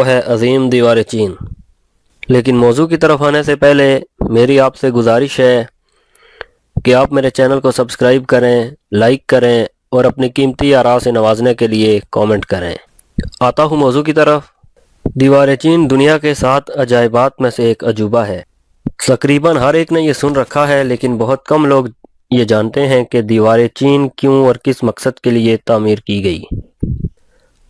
وہ ہے عظیم دیوار چین۔ لیکن موضوع کی طرف آنے سے پہلے میری آپ سے گزارش ہے کہ آپ میرے چینل کو سبسکرائب کریں، لائک کریں اور اپنی قیمتی آراء سے نوازنے کے لیے کامنٹ کریں۔ آتا ہوں موضوع کی طرف۔ دیوار چین دنیا کے 7 عجائبات میں سے ایک عجوبہ ہے۔ تقریباً ہر ایک نے یہ سن رکھا ہے، لیکن بہت کم لوگ یہ جانتے ہیں کہ دیوار چین کیوں اور کس مقصد کے لیے تعمیر کی گئی۔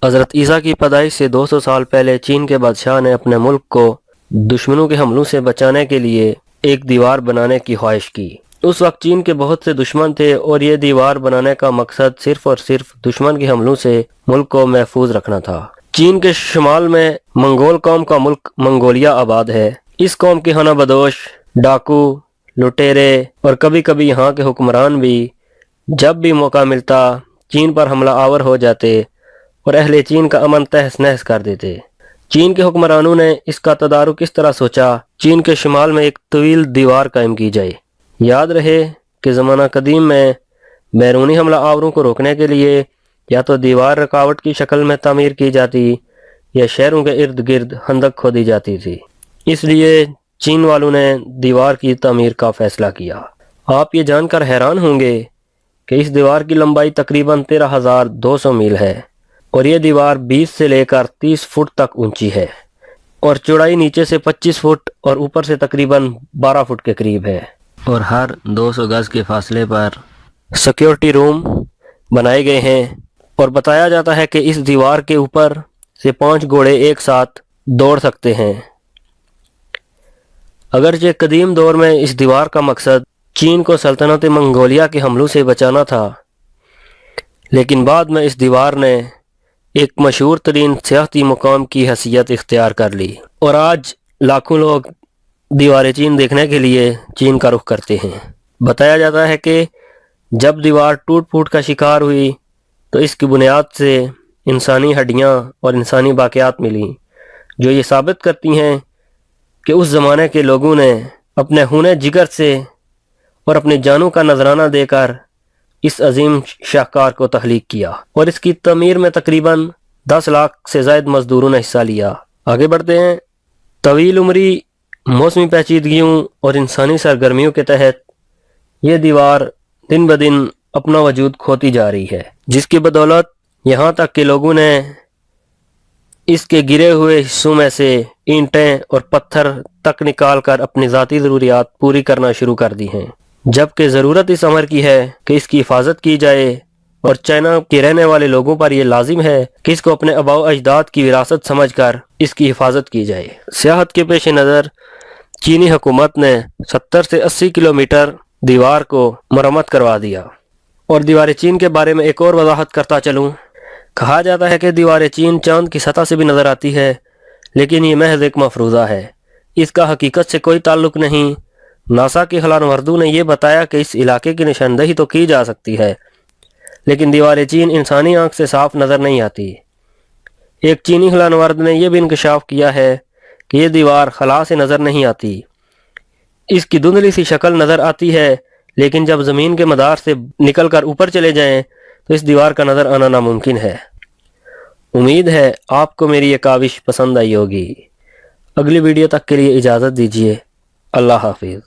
حضرت عیسیٰ کی پیدائش سے 200 سال پہلے چین کے بادشاہ نے اپنے ملک کو دشمنوں کے حملوں سے بچانے کے لیے ایک دیوار بنانے کی خواہش کی۔ اس وقت چین کے بہت سے دشمن تھے اور یہ دیوار بنانے کا مقصد صرف اور صرف دشمن کے حملوں سے ملک کو محفوظ رکھنا تھا۔ چین کے شمال میں منگول قوم کا ملک منگولیا آباد ہے۔ اس قوم کے خانہ بدوش، ڈاکو، لٹیرے اور کبھی کبھی یہاں کے حکمران بھی جب بھی موقع ملتا چین پر حملہ آور ہو جاتے اور اہل چین کا امن تہس نہس کر دیتے۔ چین کے حکمرانوں نے اس کا تدارک اس طرح سوچا، چین کے شمال میں ایک طویل دیوار قائم کی جائے۔ یاد رہے کہ زمانہ قدیم میں بیرونی حملہ آوروں کو روکنے کے لیے یا تو دیوار رکاوٹ کی شکل میں تعمیر کی جاتی یا شہروں کے ارد گرد خندق کھودی جاتی تھی۔ اس لیے چین والوں نے دیوار کی تعمیر کا فیصلہ کیا۔ آپ یہ جان کر حیران ہوں گے کہ اس دیوار کی لمبائی تقریباً 13,200 میل ہے اور یہ دیوار 20 سے لے کر 30 فٹ تک اونچی ہے اور چوڑائی نیچے سے 25 فٹ اور اوپر سے تقریباً 12 فٹ کے قریب ہے، اور ہر 200 گز کے فاصلے پر سیکیورٹی روم بنائے گئے ہیں، اور بتایا جاتا ہے کہ اس دیوار کے اوپر سے 5 گھوڑے ایک ساتھ دوڑ سکتے ہیں۔ اگرچہ قدیم دور میں اس دیوار کا مقصد چین کو سلطنت منگولیا کے حملوں سے بچانا تھا، لیکن بعد میں اس دیوار نے ایک مشہور ترین سیاحتی مقام کی حیثیت اختیار کر لی، اور آج لاکھوں لوگ دیوار چین دیکھنے کے لیے چین کا رخ کرتے ہیں۔ بتایا جاتا ہے کہ جب دیوار ٹوٹ پھوٹ کا شکار ہوئی تو اس کی بنیاد سے انسانی ہڈیاں اور انسانی باقیات ملیں، جو یہ ثابت کرتی ہیں کہ اس زمانے کے لوگوں نے اپنے خون جگر سے اور اپنی جانوں کا نذرانہ دے کر اس عظیم شاہکار کو تخلیق کیا، اور اس کی تعمیر میں تقریباً 10 لاکھ سے زائد مزدوروں نے حصہ لیا۔ آگے بڑھتے ہیں۔ طویل عمری، موسمی پیچیدگیوں اور انسانی سرگرمیوں کے تحت یہ دیوار دن بدن اپنا وجود کھوتی جا رہی ہے، جس کی بدولت یہاں تک کہ لوگوں نے اس کے گرے ہوئے حصوں میں سے اینٹیں اور پتھر تک نکال کر اپنی ذاتی ضروریات پوری کرنا شروع کر دی ہیں، جبکہ ضرورت اس امر کی ہے کہ اس کی حفاظت کی جائے، اور چائنا کے رہنے والے لوگوں پر یہ لازم ہے کہ اس کو اپنے آباء و اجداد کی وراثت سمجھ کر اس کی حفاظت کی جائے۔ سیاحت کے پیش نظر چینی حکومت نے 70 سے 80 کلومیٹر دیوار کو مرمت کروا دیا۔ اور دیوار چین کے بارے میں ایک اور وضاحت کرتا چلوں۔ کہا جاتا ہے کہ دیوار چین چاند کی سطح سے بھی نظر آتی ہے، لیکن یہ محض ایک مفروضہ ہے، اس کا حقیقت سے کوئی تعلق نہیں۔ ناسا کے خلا نوردوں نے یہ بتایا کہ اس علاقے کی نشاندہی تو کی جا سکتی ہے، لیکن دیوار چین انسانی آنکھ سے صاف نظر نہیں آتی۔ ایک چینی خلا نورد نے یہ بھی انکشاف کیا ہے کہ یہ دیوار خلا سے نظر نہیں آتی، اس کی دھندلی سی شکل نظر آتی ہے، لیکن جب زمین کے مدار سے نکل کر اوپر چلے جائیں تو اس دیوار کا نظر آنا ناممکن ہے۔ امید ہے آپ کو میری یہ کاوش پسند آئی ہوگی۔ اگلی ویڈیو تک کے لیے اجازت دیجیے۔ اللہ حافظ۔